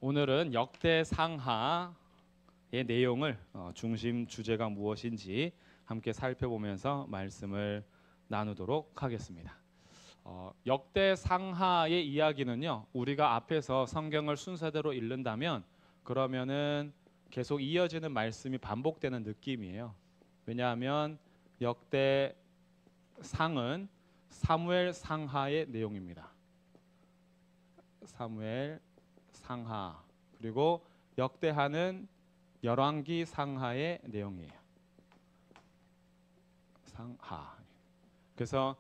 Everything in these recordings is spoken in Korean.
오늘은 역대상하의 내용을 중심 주제가 무엇인지 함께 살펴보면서 말씀을 나누도록 하겠습니다. 역대상하의 이야기는요, 우리가 앞에서 성경을 순서대로 읽는다면 그러면은 계속 이어지는 말씀이 반복되는 느낌이에요. 왜냐하면 역대상은 사무엘 상하의 내용입니다. 사무엘 상하, 그리고 역대하는 열왕기 상하의 내용이에요. 상하. 그래서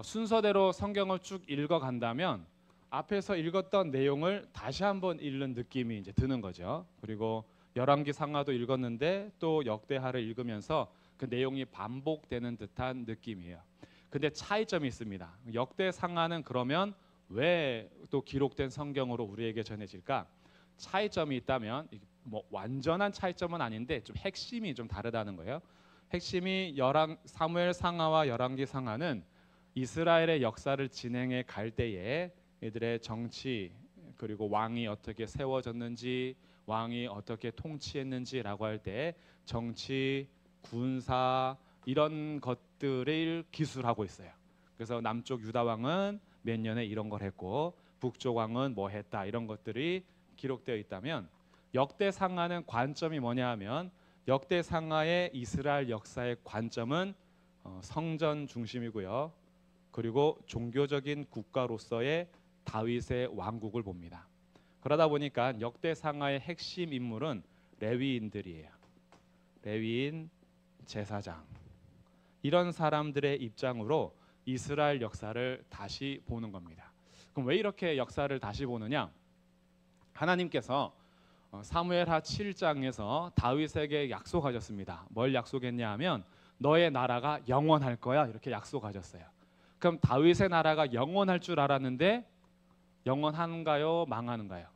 순서대로 성경을 쭉 읽어간다면 앞에서 읽었던 내용을 다시 한번 읽는 느낌이 이제 드는 거죠. 그리고 열왕기 상하도 읽었는데 또 역대하를 읽으면서 그 내용이 반복되는 듯한 느낌이에요. 근데 차이점이 있습니다. 역대 상하는 그러면 왜 또 기록된 성경으로 우리에게 전해질까? 차이점이 있다면 뭐 완전한 차이점은 아닌데 좀 핵심이 좀 다르다는 거예요. 핵심이 사무엘 상하와 열왕기 상하는 이스라엘의 역사를 진행해 갈 때에 이들의 정치 그리고 왕이 어떻게 세워졌는지, 왕이 어떻게 통치했는지라고 할 때 정치, 군사 이런 것들을 기술하고 있어요. 그래서 남쪽 유다 왕은 몇 년에 이런 걸 했고 북쪽 왕은 뭐 했다, 이런 것들이 기록되어 있다면 역대상하는 관점이 뭐냐 하면 역대상하의 이스라엘 역사의 관점은 성전 중심이고요. 그리고 종교적인 국가로서의 다윗의 왕국을 봅니다. 그러다 보니까 역대상하의 핵심 인물은 레위인들이에요. 레위인, 제사장, 이런 사람들의 입장으로 이스라엘 역사를 다시 보는 겁니다. 그럼 왜 이렇게 역사를 다시 보느냐? 하나님께서 사무엘하 7장에서 다윗에게 약속하셨습니다. 뭘 약속했냐 하면 너의 나라가 영원할 거야, 이렇게 약속하셨어요. 그럼 다윗의 나라가 영원할 줄 알았는데 영원한가요? 망하는가요?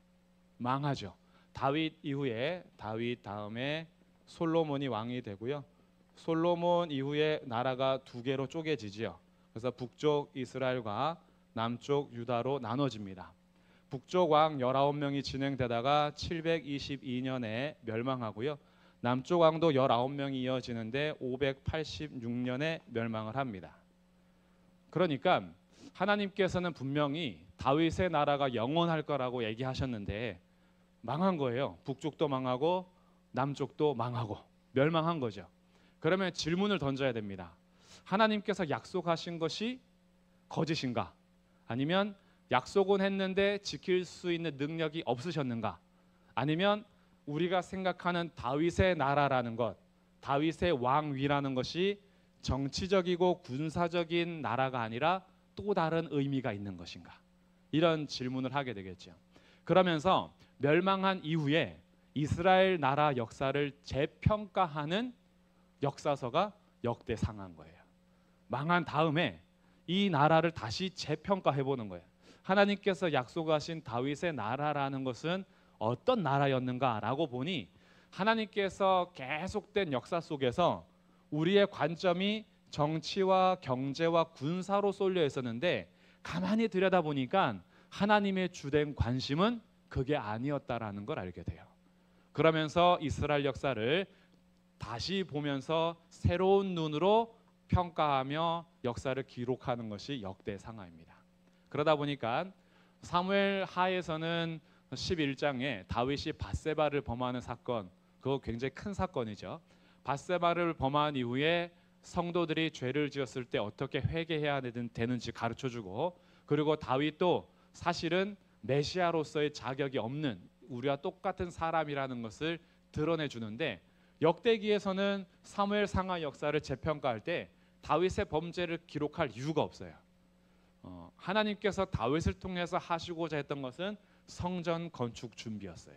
망하죠. 다윗 이후에, 다윗 다음에 솔로몬이 왕이 되고요. 솔로몬 이후에 나라가 두 개로 쪼개지지요. 그래서 북쪽 이스라엘과 남쪽 유다로 나눠집니다. 북쪽 왕 19명이 진행되다가 722년에 멸망하고요. 남쪽 왕도 19명이 이어지는데 586년에 멸망을 합니다. 그러니까 하나님께서는 분명히 다윗의 나라가 영원할 거라고 얘기하셨는데 망한 거예요. 북쪽도 망하고 남쪽도 망하고 멸망한 거죠. 그러면 질문을 던져야 됩니다. 하나님께서 약속하신 것이 거짓인가? 아니면 약속은 했는데 지킬 수 있는 능력이 없으셨는가? 아니면 우리가 생각하는 다윗의 나라라는 것, 다윗의 왕위라는 것이 정치적이고 군사적인 나라가 아니라 또 다른 의미가 있는 것인가? 이런 질문을 하게 되겠죠. 그러면서 멸망한 이후에 이스라엘 나라 역사를 재평가하는 역사서가 역대상하인 거예요. 망한 다음에 이 나라를 다시 재평가해 보는 거예요. 하나님께서 약속하신 다윗의 나라라는 것은 어떤 나라였는가라고 보니 하나님께서 계속된 역사 속에서 우리의 관점이 정치와 경제와 군사로 쏠려 있었는데 가만히 들여다보니까 하나님의 주된 관심은 그게 아니었다라는 걸 알게 돼요. 그러면서 이스라엘 역사를 다시 보면서 새로운 눈으로 평가하며 역사를 기록하는 것이 역대상하입니다. 그러다 보니까 사무엘 하에서는 11장에 다윗이 밧세바를 범하는 사건, 그거 굉장히 큰 사건이죠. 밧세바를 범한 이후에 성도들이 죄를 지었을 때 어떻게 회개해야 되는지 가르쳐주고, 그리고 다윗도 사실은 메시아로서의 자격이 없는 우리와 똑같은 사람이라는 것을 드러내주는데, 역대기에서는 사무엘 상하 역사를 재평가할 때 다윗의 범죄를 기록할 이유가 없어요. 하나님께서 다윗을 통해서 하시고자 했던 것은 성전 건축 준비였어요.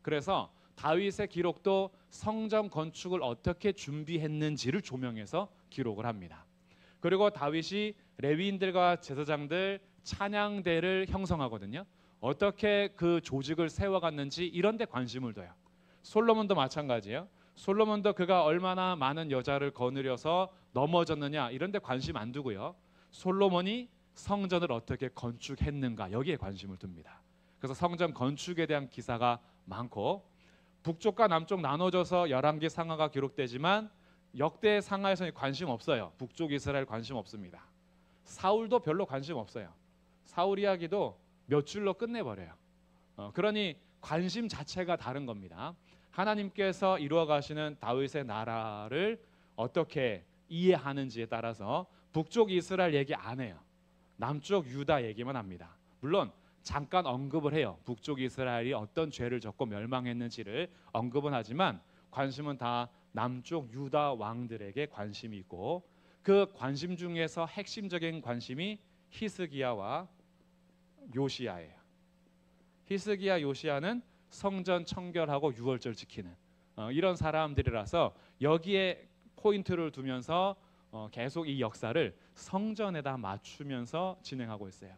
그래서 다윗의 기록도 성전 건축을 어떻게 준비했는지를 조명해서 기록을 합니다. 그리고 다윗이 레위인들과 제사장들 찬양대를 형성하거든요. 어떻게 그 조직을 세워갔는지 이런 데 관심을 둬요. 솔로몬도 마찬가지예요. 솔로몬도 그가 얼마나 많은 여자를 거느려서 넘어졌느냐 이런 데 관심 안 두고요. 솔로몬이 성전을 어떻게 건축했는가 여기에 관심을 둡니다. 그래서 성전 건축에 대한 기사가 많고, 북쪽과 남쪽 나눠져서 열왕기 상하가 기록되지만 역대 상하에서는 관심 없어요. 북쪽 이스라엘 관심 없습니다. 사울도 별로 관심 없어요. 사울 이야기도 몇 줄로 끝내버려요. 그러니 관심 자체가 다른 겁니다. 하나님께서 이루어 가시는 다윗의 나라를 어떻게 이해하는지에 따라서 북쪽 이스라엘 얘기 안 해요. 남쪽 유다 얘기만 합니다. 물론 잠깐 언급을 해요. 북쪽 이스라엘이 어떤 죄를 졌고 멸망했는지를 언급은 하지만 관심은 다 남쪽 유다 왕들에게 관심이 있고, 그 관심 중에서 핵심적인 관심이 히스기야와 요시야예요. 히스기야, 요시야는 성전 청결하고 유월절 지키는 이런 사람들이라서 여기에 포인트를 두면서 계속 이 역사를 성전에다 맞추면서 진행하고 있어요.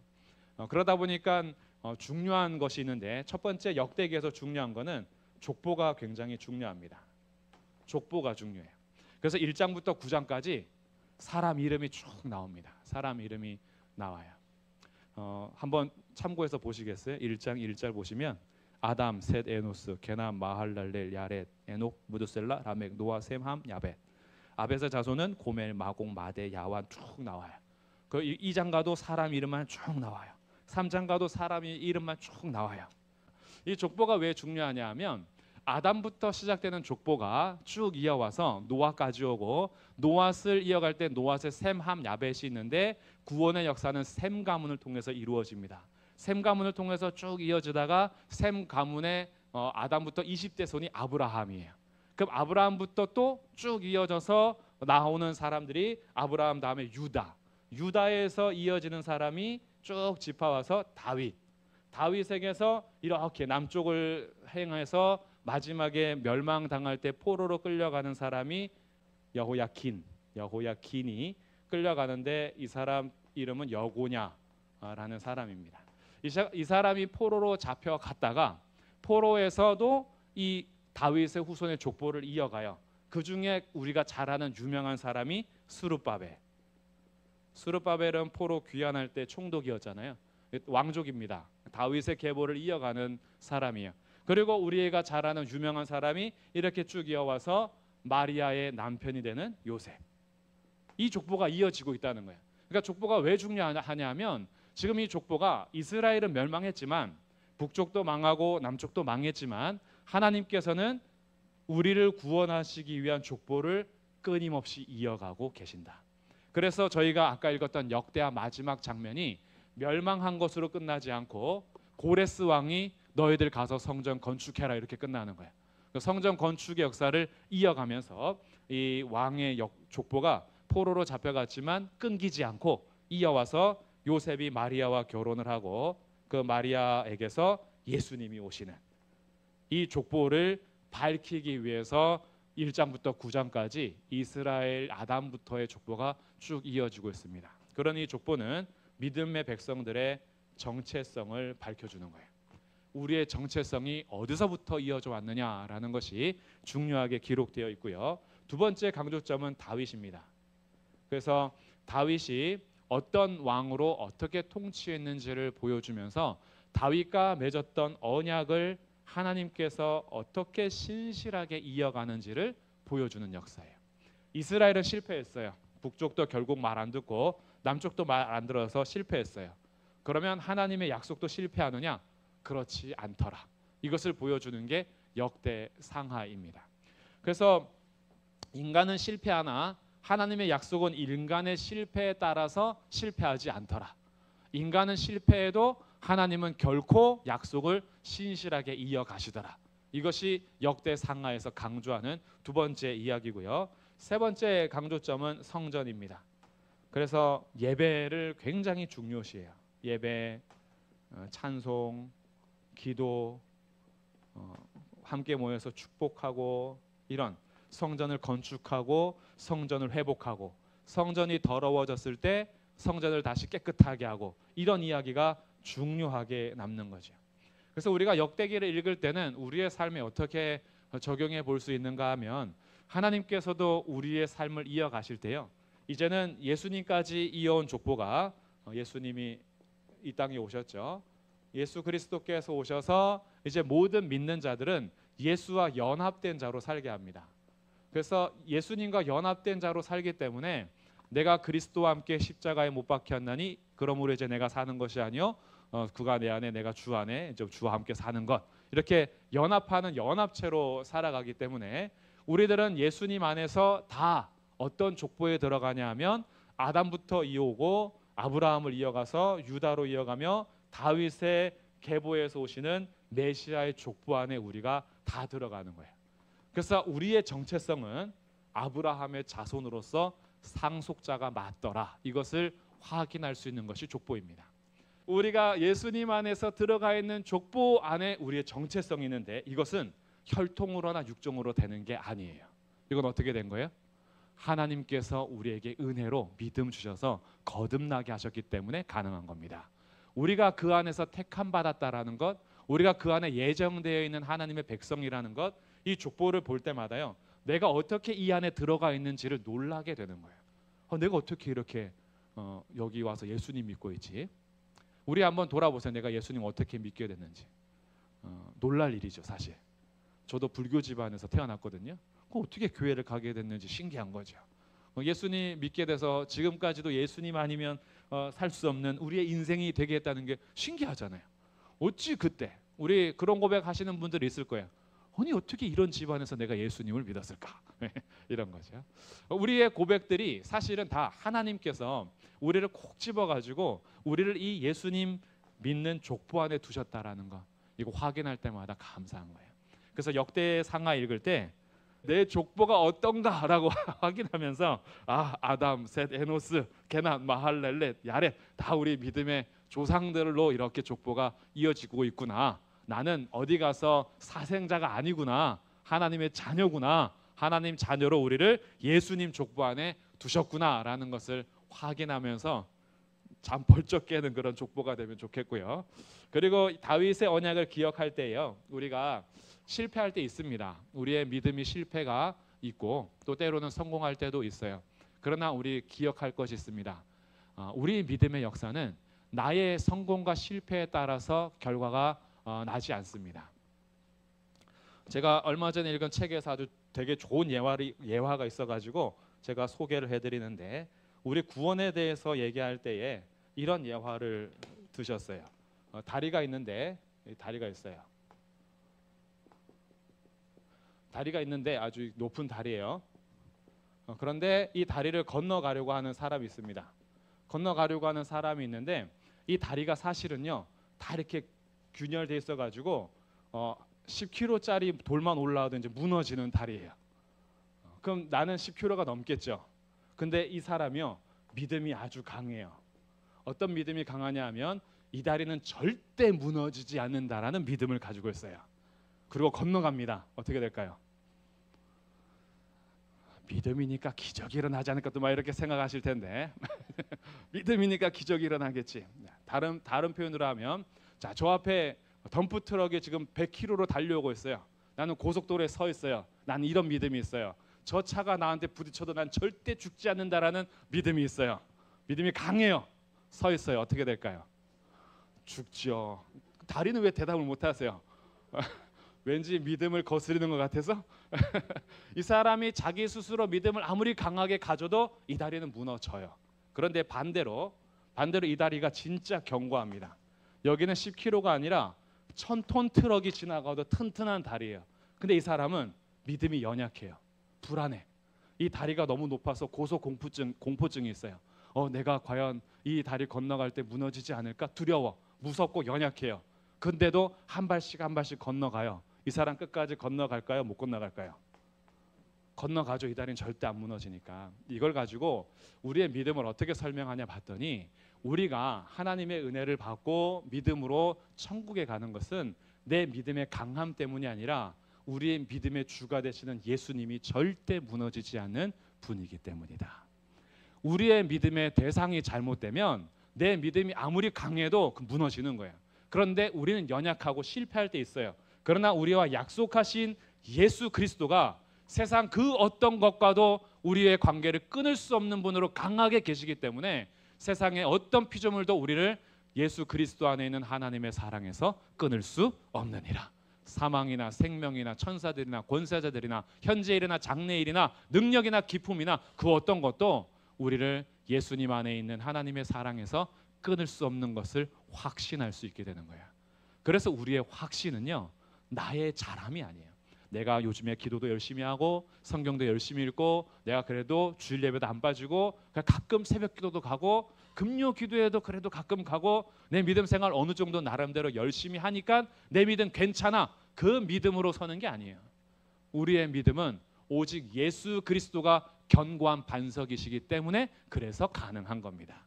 그러다 보니까 중요한 것이 있는데, 첫 번째 역대기에서 중요한 거는 족보가 굉장히 중요합니다. 족보가 중요해요. 그래서 1장부터 9장까지 사람 이름이 쭉 나옵니다. 사람 이름이 나와요. 한번 참고해서 보시겠어요? 1장 1절 보시면 아담, 셋, 에노스, 게남, 마할랄렐, 야렛, 에녹, 무드셀라, 라멕, 노아, 셈, 함, 야벳. 아벳의 자손은 고멜, 마공, 마대, 야완 쭉 나와요. 그 2장 가도 사람 이름만 쭉 나와요. 3장 가도 사람 이름만 쭉 나와요. 이 족보가 왜 중요하냐 하면 아담부터 시작되는 족보가 쭉 이어와서 노아까지 오고, 노아를 이어갈 때 노아의 셈, 함, 야벳이 있는데 구원의 역사는 셈 가문을 통해서 이루어집니다. 셈 가문을 통해서 쭉 이어지다가 셈 가문의 아담부터 20대 손이 아브라함이에요. 그럼 아브라함부터 또 쭉 이어져서 나오는 사람들이 아브라함 다음에 유다, 유다에서 이어지는 사람이 쭉 짚어와서 다윗, 다윗에게서 이렇게 남쪽을 행해서 마지막에 멸망당할 때 포로로 끌려가는 사람이 여호야킨이 끌려가는데 이 사람 이름은 여고냐라는 사람입니다. 이 사람이 포로로 잡혀갔다가 포로에서도 이 다윗의 후손의 족보를 이어가요. 그 중에 우리가 잘 아는 유명한 사람이 스룹바벨은 포로 귀환할 때 총독이었잖아요. 왕족입니다. 다윗의 계보를 이어가는 사람이에요. 그리고 우리가 잘 아는 유명한 사람이 이렇게 쭉 이어와서 마리아의 남편이 되는 요셉. 이 족보가 이어지고 있다는 거예요. 그러니까 족보가 왜 중요하냐면 지금 이 족보가 이스라엘은 멸망했지만 북쪽도 망하고 남쪽도 망했지만 하나님께서는 우리를 구원하시기 위한 족보를 끊임없이 이어가고 계신다. 그래서 저희가 아까 읽었던 역대하 마지막 장면이 멸망한 것으로 끝나지 않고 고레스 왕이 너희들 가서 성전 건축해라 이렇게 끝나는 거예요. 성전 건축의 역사를 이어가면서 이 왕의 족보가 포로로 잡혀갔지만 끊기지 않고 이어와서 요셉이 마리아와 결혼을 하고 그 마리아에게서 예수님이 오시는 이 족보를 밝히기 위해서 1장부터 9장까지 이스라엘 아담부터의 족보가 쭉 이어지고 있습니다. 그런 이 족보는 믿음의 백성들의 정체성을 밝혀주는 거예요. 우리의 정체성이 어디서부터 이어져 왔느냐라는 것이 중요하게 기록되어 있고요. 두 번째 강조점은 다윗입니다. 그래서 다윗이 어떤 왕으로 어떻게 통치했는지를 보여주면서 다윗과 맺었던 언약을 하나님께서 어떻게 신실하게 이어가는지를 보여주는 역사예요. 이스라엘은 실패했어요. 북쪽도 결국 말 안 듣고 남쪽도 말 안 들어서 실패했어요. 그러면 하나님의 약속도 실패하느냐? 그렇지 않더라. 이것을 보여주는 게 역대 상하입니다. 그래서 인간은 실패하나 하나님의 약속은 인간의 실패에 따라서 실패하지 않더라. 인간은 실패해도 하나님은 결코 약속을 신실하게 이어가시더라. 이것이 역대 상하에서 강조하는 두 번째 이야기고요. 세 번째 강조점은 성전입니다. 그래서 예배를 굉장히 중요시해요. 예배, 찬송, 기도, 함께 모여서 축복하고 이런 성전을 건축하고 성전을 회복하고 성전이 더러워졌을 때 성전을 다시 깨끗하게 하고 이런 이야기가 중요하게 남는 거죠. 그래서 우리가 역대기를 읽을 때는 우리의 삶에 어떻게 적용해 볼 수 있는가 하면 하나님께서도 우리의 삶을 이어가실 때요. 이제는 예수님까지 이어온 족보가 예수님이 이 땅에 오셨죠. 예수 그리스도께서 오셔서 이제 모든 믿는 자들은 예수와 연합된 자로 살게 합니다. 그래서 예수님과 연합된 자로 살기 때문에 내가 그리스도와 함께 십자가에 못 박혔나니 그러므로 이제 내가 사는 것이 아니요 그가 내 안에 내가 주 안에 이제 주와 함께 사는 것, 이렇게 연합하는 연합체로 살아가기 때문에 우리들은 예수님 안에서 다 어떤 족보에 들어가냐 하면 아담부터 이어오고 아브라함을 이어가서 유다로 이어가며 다윗의 계보에서 오시는 메시아의 족보 안에 우리가 다 들어가는 거예요. 그래서 우리의 정체성은 아브라함의 자손으로서 상속자가 맞더라, 이것을 확인할 수 있는 것이 족보입니다. 우리가 예수님 안에서 들어가 있는 족보 안에 우리의 정체성이 있는데 이것은 혈통으로나 육종으로 되는 게 아니에요. 이건 어떻게 된 거예요? 하나님께서 우리에게 은혜로 믿음 주셔서 거듭나게 하셨기 때문에 가능한 겁니다. 우리가 그 안에서 택함 받았다라는 것, 우리가 그 안에 예정되어 있는 하나님의 백성이라는 것, 이 족보를 볼 때마다요, 내가 어떻게 이 안에 들어가 있는지를 놀라게 되는 거예요. 내가 어떻게 이렇게 여기 와서 예수님 믿고 있지? 우리 한번 돌아보세요. 내가 예수님 어떻게 믿게 됐는지. 놀랄 일이죠, 사실. 저도 불교 집안에서 태어났거든요. 어떻게 교회를 가게 됐는지 신기한 거죠. 예수님 믿게 돼서 지금까지도 예수님 아니면 살 수 없는 우리의 인생이 되겠다는 게 신기하잖아요. 어찌 그때 우리 그런 고백하시는 분들이 있을 거예요. 아니 어떻게 이런 집안에서 내가 예수님을 믿었을까? 이런 거죠. 우리의 고백들이 사실은 다 하나님께서 우리를 콕 집어가지고 우리를 이 예수님 믿는 족보 안에 두셨다라는 거, 이거 확인할 때마다 감사한 거예요. 그래서 역대상하 읽을 때 내 족보가 어떤가라고 확인하면서 아담, 셋, 에노스, 게난, 마할렐렛, 야렛 다 우리 믿음의 조상들로 이렇게 족보가 이어지고 있구나. 나는 어디 가서 사생자가 아니구나. 하나님의 자녀구나. 하나님 자녀로 우리를 예수님 족보 안에 두셨구나라는 것을 확인하면서 잠 벌쩍 깨는 그런 족보가 되면 좋겠고요. 그리고 다윗의 언약을 기억할 때요, 우리가 실패할 때 있습니다. 우리의 믿음이 실패가 있고 또 때로는 성공할 때도 있어요. 그러나 우리 기억할 것이 있습니다. 우리 믿음의 역사는 나의 성공과 실패에 따라서 결과가 나지 않습니다. 제가 얼마 전에 읽은 책에서 아주 되게 좋은 예화가 있어가지고 제가 소개를 해드리는데, 우리 구원에 대해서 얘기할 때에 이런 예화를 드셨어요. 다리가 있는데, 다리가 있어요. 다리가 있는데 아주 높은 다리예요. 그런데 이 다리를 건너가려고 하는 사람이 있습니다. 건너가려고 하는 사람이 있는데 이 다리가 사실은요, 다 이렇게 균열돼 있어가지고 10kg짜리 돌만 올라와도 이제 무너지는 다리예요. 그럼 나는 10kg가 넘겠죠. 근데 이 사람이요, 믿음이 아주 강해요. 어떤 믿음이 강하냐 하면 이 다리는 절대 무너지지 않는다라는 믿음을 가지고 있어요. 그리고 건너갑니다. 어떻게 될까요? 믿음이니까 기적이 일어나지 않을까 또 막 이렇게 생각하실 텐데 믿음이니까 기적이 일어나겠지. 다른 표현으로 하면, 자, 저 앞에 덤프 트럭이 지금 100km로 달려오고 있어요. 나는 고속도로에 서 있어요. 나는 이런 믿음이 있어요. 저 차가 나한테 부딪혀도 난 절대 죽지 않는다라는 믿음이 있어요. 믿음이 강해요. 서 있어요. 어떻게 될까요? 죽죠. 다리는 왜 대답을 못 하세요? 왠지 믿음을 거스르는 것 같아서 이 사람이 자기 스스로 믿음을 아무리 강하게 가져도 이 다리는 무너져요. 그런데 반대로 이 다리가 진짜 견고합니다. 여기는 10kg가 아니라 1000톤 트럭이 지나가도 튼튼한 다리예요. 근데 이 사람은 믿음이 연약해요. 불안해. 이 다리가 너무 높아서 공포증이 있어요. 내가 과연 이 다리 건너갈 때 무너지지 않을까? 두려워. 무섭고 연약해요. 근데도 한 발씩 건너가요. 이 사람 끝까지 건너갈까요? 못 건너갈까요? 건너가죠. 이 다리는 절대 안 무너지니까. 이걸 가지고 우리의 믿음을 어떻게 설명하냐 봤더니, 우리가 하나님의 은혜를 받고 믿음으로 천국에 가는 것은 내 믿음의 강함 때문이 아니라 우리의 믿음의 주가 되시는 예수님이 절대 무너지지 않는 분이기 때문이다. 우리의 믿음의 대상이 잘못되면 내 믿음이 아무리 강해도 무너지는 거예요. 그런데 우리는 연약하고 실패할 때 있어요. 그러나 우리와 약속하신 예수 그리스도가 세상 그 어떤 것과도 우리의 관계를 끊을 수 없는 분으로 강하게 계시기 때문에 세상의 어떤 피조물도 우리를 예수 그리스도 안에 있는 하나님의 사랑에서 끊을 수 없느니라. 사망이나 생명이나 천사들이나 권세자들이나 현재일이나 장래일이나 능력이나 기품이나 그 어떤 것도 우리를 예수님 안에 있는 하나님의 사랑에서 끊을 수 없는 것을 확신할 수 있게 되는 거야. 그래서 우리의 확신은요, 나의 잘함이 아니에요. 내가 요즘에 기도도 열심히 하고 성경도 열심히 읽고 내가 그래도 주일 예배도 안 빠지고 가끔 새벽 기도도 가고 금요 기도에도 그래도 가끔 가고 내 믿음 생활 어느 정도 나름대로 열심히 하니까 내 믿음 괜찮아. 그 믿음으로 서는 게 아니에요. 우리의 믿음은 오직 예수 그리스도가 견고한 반석이시기 때문에 그래서 가능한 겁니다.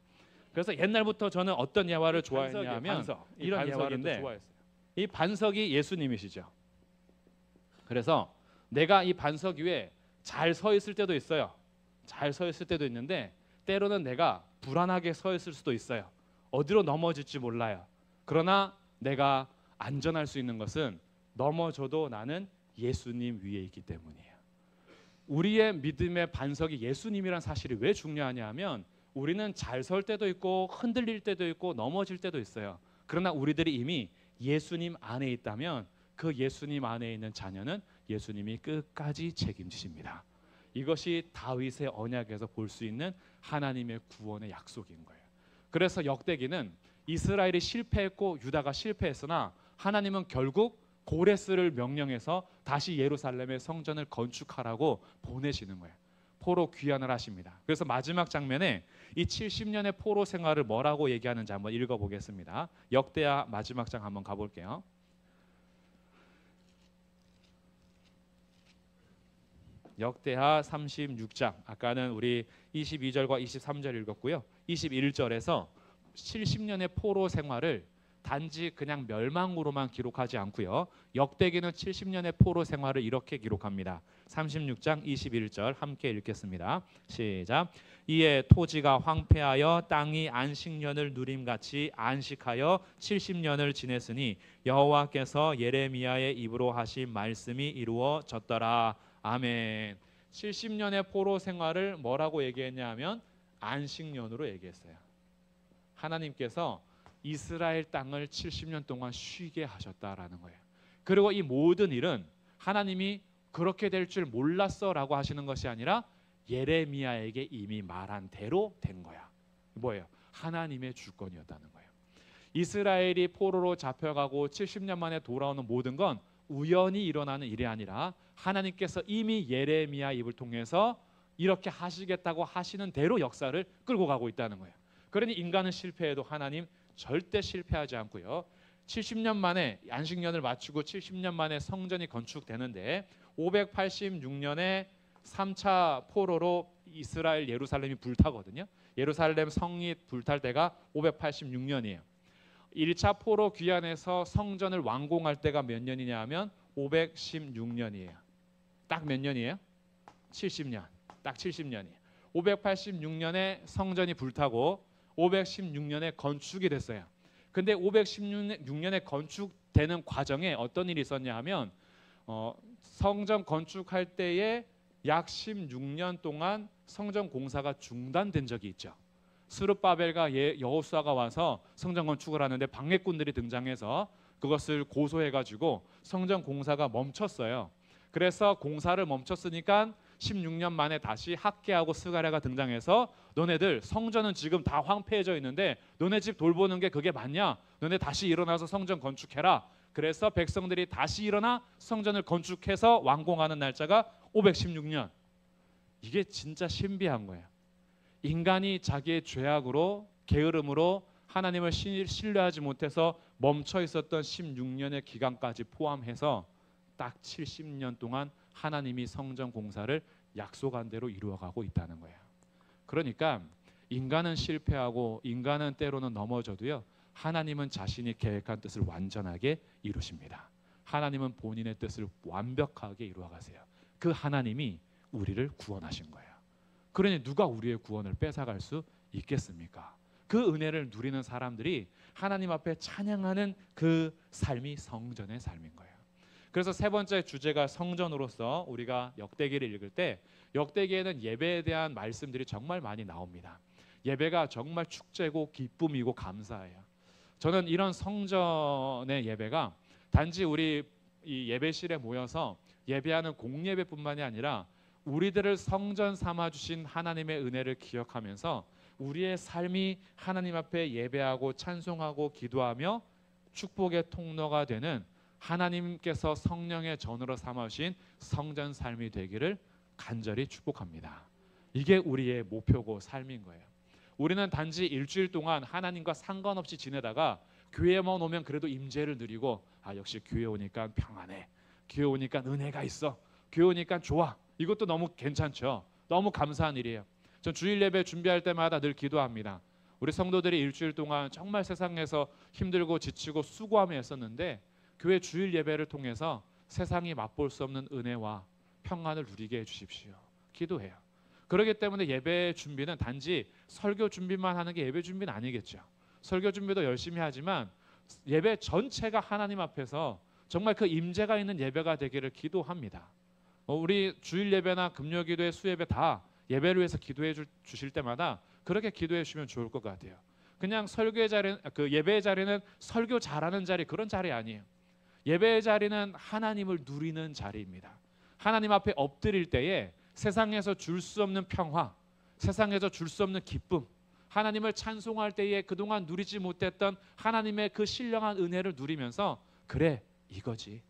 그래서 옛날부터 저는 어떤 예화를 좋아했냐면 이런 예화인데 이 반석이 예수님이시죠. 그래서 내가 이 반석 위에 잘 서 있을 때도 있어요. 잘 서 있을 때도 있는데 때로는 내가 불안하게 서 있을 수도 있어요. 어디로 넘어질지 몰라요. 그러나 내가 안전할 수 있는 것은 넘어져도 나는 예수님 위에 있기 때문이에요. 우리의 믿음의 반석이 예수님이란 사실이 왜 중요하냐 하면 우리는 잘 설 때도 있고 흔들릴 때도 있고 넘어질 때도 있어요. 그러나 우리들이 이미 예수님 안에 있다면 그 예수님 안에 있는 자녀는 예수님이 끝까지 책임지십니다. 이것이 다윗의 언약에서 볼 수 있는 하나님의 구원의 약속인 거예요. 그래서 역대기는 이스라엘이 실패했고 유다가 실패했으나 하나님은 결국 고레스를 명령해서 다시 예루살렘의 성전을 건축하라고 보내시는 거예요. 포로 귀환을 하십니다. 그래서 마지막 장면에 이 70년의 포로 생활을 뭐라고 얘기하는지 한번 읽어보겠습니다. 역대하 마지막 장 한번 가볼게요. 역대하 36장, 아까는 우리 22절과 23절 읽었고요. 21절에서 70년의 포로 생활을 단지 그냥 멸망으로만 기록하지 않고요. 역대기는 70년의 포로 생활을 이렇게 기록합니다. 36장 21절 함께 읽겠습니다. 시작. 이에 토지가 황폐하여 땅이 안식년을 누림같이 안식하여 70년을 지냈으니 여호와께서 예레미야의 입으로 하신 말씀이 이루어졌더라. 아멘. 70년의 포로 생활을 뭐라고 얘기했냐 하면 안식년으로 얘기했어요. 하나님께서 이스라엘 땅을 70년 동안 쉬게 하셨다라는 거예요. 그리고 이 모든 일은 하나님이 그렇게 될 줄 몰랐어라고 하시는 것이 아니라 예레미야에게 이미 말한 대로 된 거야. 뭐예요? 하나님의 주권이었다는 거예요. 이스라엘이 포로로 잡혀가고 70년 만에 돌아오는 모든 건 우연히 일어나는 일이 아니라 하나님께서 이미 예레미야 입을 통해서 이렇게 하시겠다고 하시는 대로 역사를 끌고 가고 있다는 거예요. 그러니 인간은 실패해도 하나님 절대 실패하지 않고요. 70년 만에 안식년을 마치고 70년 만에 성전이 건축되는데 586년에 3차 포로로 이스라엘 예루살렘이 불타거든요. 예루살렘 성이 불탈 때가 586년이에요. 1차 포로 귀환해서 성전을 완공할 때가 몇 년이냐 하면 516년이에요. 딱 몇 년이에요? 70년. 딱 70년이에요. 586년에 성전이 불타고 516년에 건축이 됐어요. 근데 516년에 건축되는 과정에 어떤 일이 있었냐 하면 성전 건축할 때에 약 16년 동안 성전 공사가 중단된 적이 있죠. 스룹바벨과 여호수아가 와서 성전 건축을 하는데 방해꾼들이 등장해서 그것을 고소해가지고 성전 공사가 멈췄어요. 그래서 공사를 멈췄으니까 16년 만에 다시 학개하고 스가랴가 등장해서 너네들 성전은 지금 다 황폐해져 있는데 너네 집 돌보는 게 그게 맞냐? 너네 다시 일어나서 성전 건축해라. 그래서 백성들이 다시 일어나 성전을 건축해서 완공하는 날짜가 516년. 이게 진짜 신비한 거예요. 인간이 자기의 죄악으로 게으름으로 하나님을 신뢰하지 못해서 멈춰 있었던 16년의 기간까지 포함해서 딱 70년 동안 하나님이 성전 공사를 약속한 대로 이루어가고 있다는 거예요. 그러니까 인간은 실패하고 인간은 때로는 넘어져도요, 하나님은 자신이 계획한 뜻을 완전하게 이루십니다. 하나님은 본인의 뜻을 완벽하게 이루어가세요. 그 하나님이 우리를 구원하신 거예요. 그러니 누가 우리의 구원을 뺏어갈 수 있겠습니까? 그 은혜를 누리는 사람들이 하나님 앞에 찬양하는 그 삶이 성전의 삶인 거예요. 그래서 세 번째 주제가 성전으로서 우리가 역대기를 읽을 때 역대기에는 예배에 대한 말씀들이 정말 많이 나옵니다. 예배가 정말 축제고 기쁨이고 감사예요. 저는 이런 성전의 예배가 단지 우리 이 예배실에 모여서 예배하는 공예배뿐만이 아니라 우리들을 성전 삼아 주신 하나님의 은혜를 기억하면서 우리의 삶이 하나님 앞에 예배하고 찬송하고 기도하며 축복의 통로가 되는 하나님께서 성령의 전으로 삼아 주신 성전 삶이 되기를 간절히 축복합니다. 이게 우리의 목표고 삶인 거예요. 우리는 단지 일주일 동안 하나님과 상관없이 지내다가 교회만 오면 그래도 임재를 누리고 역시 교회 오니까 평안해, 교회 오니까 은혜가 있어, 교회 오니까 좋아. 이것도 너무 괜찮죠. 너무 감사한 일이에요. 전 주일 예배 준비할 때마다 늘 기도합니다. 우리 성도들이 일주일 동안 정말 세상에서 힘들고 지치고 수고하며 했었는데 교회 주일 예배를 통해서 세상이 맛볼 수 없는 은혜와 평안을 누리게 해주십시오. 기도해요. 그렇기 때문에 예배 준비는 단지 설교 준비만 하는 게 예배 준비는 아니겠죠. 설교 준비도 열심히 하지만 예배 전체가 하나님 앞에서 정말 그 임재가 있는 예배가 되기를 기도합니다. 우리 주일 예배나 금요기도회, 수예배 다 예배를 위해서 기도해 주실 때마다 그렇게 기도해 주시면 좋을 것 같아요. 그냥 설교의 자리, 그 예배의 자리는 설교 잘하는 자리, 그런 자리 아니에요. 예배의 자리는 하나님을 누리는 자리입니다. 하나님 앞에 엎드릴 때에 세상에서 줄 수 없는 평화, 세상에서 줄 수 없는 기쁨, 하나님을 찬송할 때에 그동안 누리지 못했던 하나님의 그 신령한 은혜를 누리면서 그래, 이거지.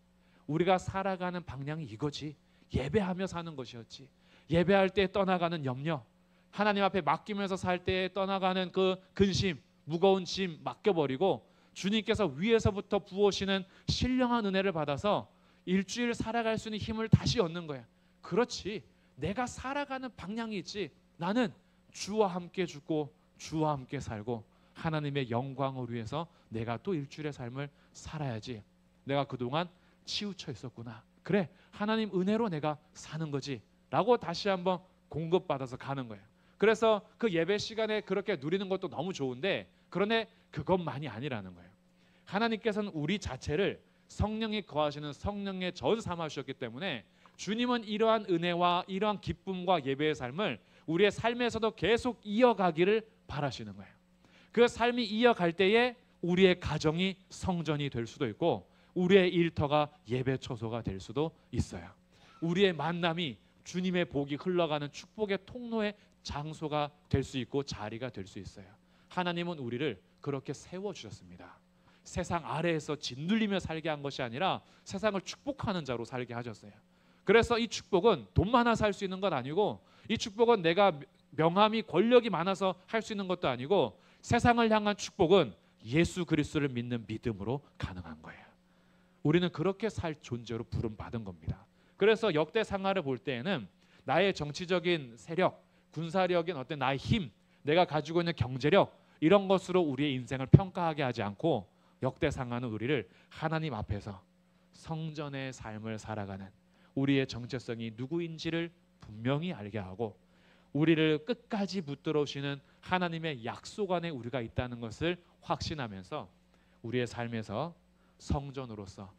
우리가 살아가는 방향이 이거지. 예배하며 사는 것이었지. 예배할 때 떠나가는 염려, 하나님 앞에 맡기면서 살 때 떠나가는 그 근심, 무거운 짐 맡겨버리고 주님께서 위에서부터 부어오시는 신령한 은혜를 받아서 일주일 살아갈 수 있는 힘을 다시 얻는 거야. 그렇지, 내가 살아가는 방향이 있지. 나는 주와 함께 죽고 주와 함께 살고 하나님의 영광을 위해서 내가 또 일주일의 삶을 살아야지. 내가 그동안 치우쳐 있었구나. 그래, 하나님 은혜로 내가 사는 거지 라고 다시 한번 공급받아서 가는 거예요. 그래서 그 예배 시간에 그렇게 누리는 것도 너무 좋은데, 그런데 그것만이 아니라는 거예요. 하나님께서는 우리 자체를 성령이 거하시는 성령의 전 삼아주셨기 때문에 주님은 이러한 은혜와 이러한 기쁨과 예배의 삶을 우리의 삶에서도 계속 이어가기를 바라시는 거예요. 그 삶이 이어갈 때에 우리의 가정이 성전이 될 수도 있고 우리의 일터가 예배 처소가 될 수도 있어요. 우리의 만남이 주님의 복이 흘러가는 축복의 통로의 장소가 될 수 있고 자리가 될 수 있어요. 하나님은 우리를 그렇게 세워주셨습니다. 세상 아래에서 짓눌리며 살게 한 것이 아니라 세상을 축복하는 자로 살게 하셨어요. 그래서 이 축복은 돈 많아 살 수 있는 것 아니고, 이 축복은 내가 명함이 권력이 많아서 할 수 있는 것도 아니고, 세상을 향한 축복은 예수 그리스도를 믿는 믿음으로 가능한 거예요. 우리는 그렇게 살 존재로 부름받은 겁니다. 그래서 역대 상하를 볼 때에는 나의 정치적인 세력, 군사력인 어떤 나의 힘, 내가 가지고 있는 경제력, 이런 것으로 우리의 인생을 평가하게 하지 않고 역대 상하는 우리를 하나님 앞에서 성전의 삶을 살아가는 우리의 정체성이 누구인지를 분명히 알게 하고 우리를 끝까지 붙들어 오시는 하나님의 약속 안에 우리가 있다는 것을 확신하면서 우리의 삶에서 성전으로서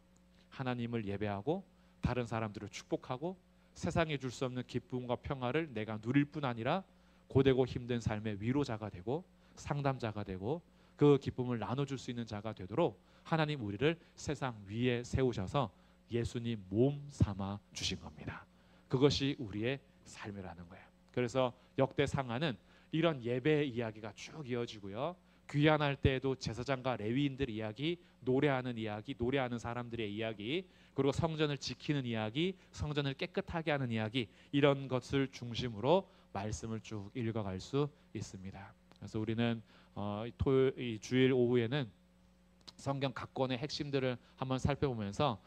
하나님을 예배하고 다른 사람들을 축복하고 세상에 줄 수 없는 기쁨과 평화를 내가 누릴 뿐 아니라 고되고 힘든 삶의 위로자가 되고 상담자가 되고 그 기쁨을 나눠줄 수 있는 자가 되도록 하나님 우리를 세상 위에 세우셔서 예수님 몸 삼아 주신 겁니다. 그것이 우리의 삶이라는 거예요. 그래서 역대 상하는 이런 예배의 이야기가 쭉 이어지고요. 귀환할 때에도 제사장과 레위인들 이야기, 노래하는 이야기, 노래하는 사람들의 이야기, 그리고 성전을 지키는 이야기, 성전을 깨끗하게 하는 이야기, 이런 것을 중심으로 말씀을 쭉 읽어갈 수 있습니다. 그래서 우리는 이 주일 오후에는 성경 각 권의 핵심들을 한번 살펴보면서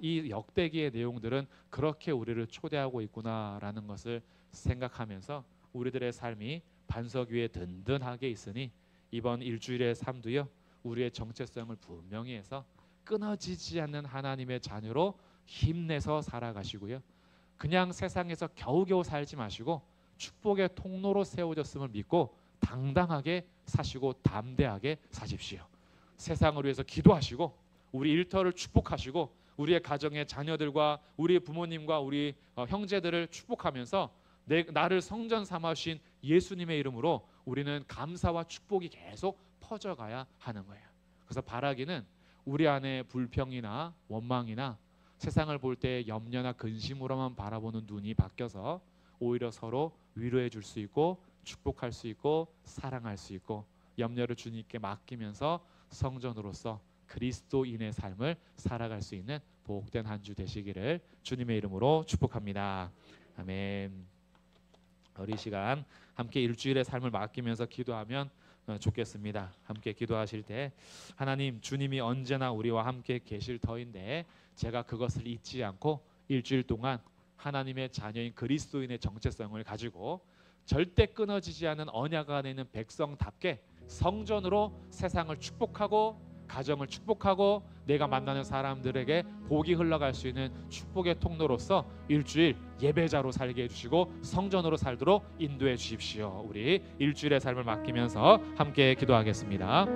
이 역대기의 내용들은 그렇게 우리를 초대하고 있구나라는 것을 생각하면서 우리들의 삶이 반석 위에 든든하게 있으니 이번 일주일의 삶도요, 우리의 정체성을 분명히 해서 끊어지지 않는 하나님의 자녀로 힘내서 살아가시고요. 그냥 세상에서 겨우겨우 살지 마시고 축복의 통로로 세워졌음을 믿고 당당하게 사시고 담대하게 사십시오. 세상을 위해서 기도하시고 우리 일터를 축복하시고 우리의 가정의 자녀들과 우리 부모님과 우리 형제들을 축복하면서 나를 성전 삼아주신 예수님의 이름으로 우리는 감사와 축복이 계속 퍼져가야 하는 거예요. 그래서 바라기는 우리 안에 불평이나 원망이나 세상을 볼 때 염려나 근심으로만 바라보는 눈이 바뀌어서 오히려 서로 위로해 줄 수 있고 축복할 수 있고 사랑할 수 있고 염려를 주님께 맡기면서 성전으로서 그리스도인의 삶을 살아갈 수 있는 복된 한 주 되시기를 주님의 이름으로 축복합니다. 아멘. 우리 시간 함께 일주일의 삶을 맡기면서 기도하면 좋겠습니다. 함께 기도하실 때 하나님, 주님이 언제나 우리와 함께 계실 터인데 제가 그것을 잊지 않고 일주일 동안 하나님의 자녀인 그리스도인의 정체성을 가지고 절대 끊어지지 않는 언약 안에 있는 백성답게 성전으로 세상을 축복하고 가정을 축복하고 내가 만나는 사람들에게 복이 흘러갈 수 있는 축복의 통로로서 일주일 예배자로 살게 해주시고 성전으로 살도록 인도해 주십시오. 우리 일주일의 삶을 맡기면서 함께 기도하겠습니다.